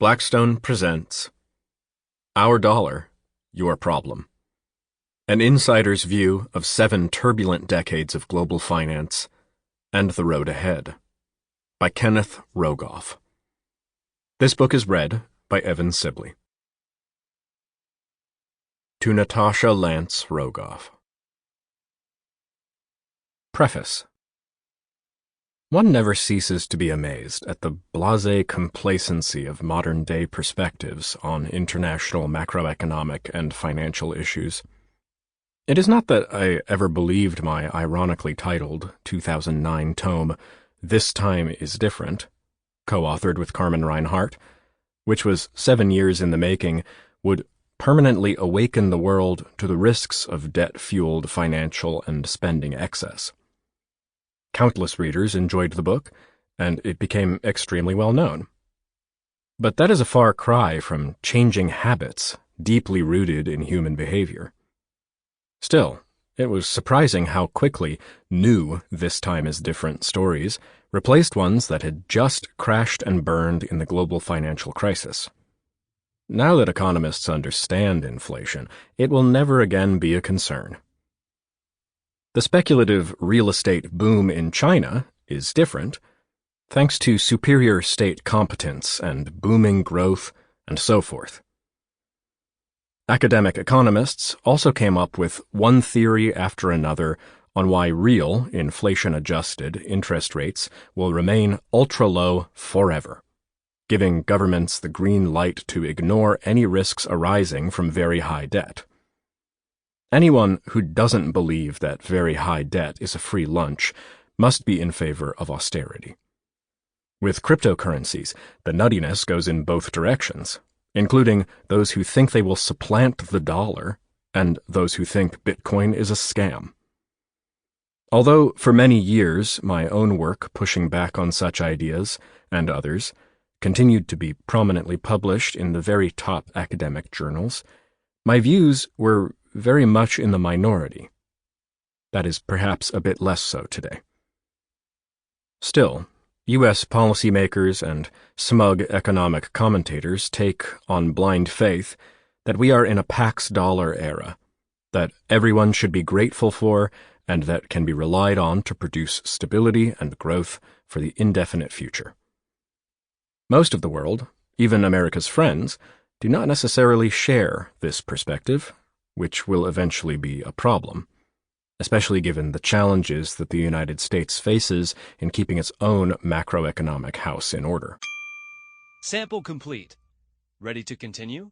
Blackstone presents Our Dollar, Your Problem. An insider's view of 7 turbulent decades of global finance and the road ahead, by Kenneth Rogoff. This book is read by Evan Sibley. To Natasha Lance Rogoff. Preface. One never ceases to be amazed at the blasé complacency of modern-day perspectives on international macroeconomic and financial issues. It is not that I ever believed my ironically titled 2009 tome, This Time is Different, co-authored with Carmen Reinhart, which was 7 years in the making, would permanently awaken the world to the risks of debt-fueled financial and spending excess. Countless readers enjoyed the book, and it became extremely well known. But that is a far cry from changing habits deeply rooted in human behavior. Still, it was surprising how quickly new This Time is Different stories replaced ones that had just crashed and burned in the global financial crisis. Now that economists understand inflation, it will never again be a concern. The speculative real estate boom in China is different, thanks to superior state competence and booming growth and so forth. Academic economists also came up with one theory after another on why real, inflation-adjusted interest rates will remain ultra-low forever, giving governments the green light to ignore any risks arising from very high debt. Anyone who doesn't believe that very high debt is a free lunch must be in favor of austerity. With cryptocurrencies, the nuttiness goes in both directions, including those who think they will supplant the dollar and those who think Bitcoin is a scam. Although for many years my own work pushing back on such ideas, and others, continued to be prominently published in the very top academic journals, my views were very much in the minority. That is perhaps a bit less so today. Still, U.S. policymakers and smug economic commentators take on blind faith that we are in a Pax Dollar era, that everyone should be grateful for and that can be relied on to produce stability and growth for the indefinite future. Most of the world, even America's friends, do not necessarily share this perspective, which will eventually be a problem, especially given the challenges that the United States faces in keeping its own macroeconomic house in order. Sample complete. Ready to continue?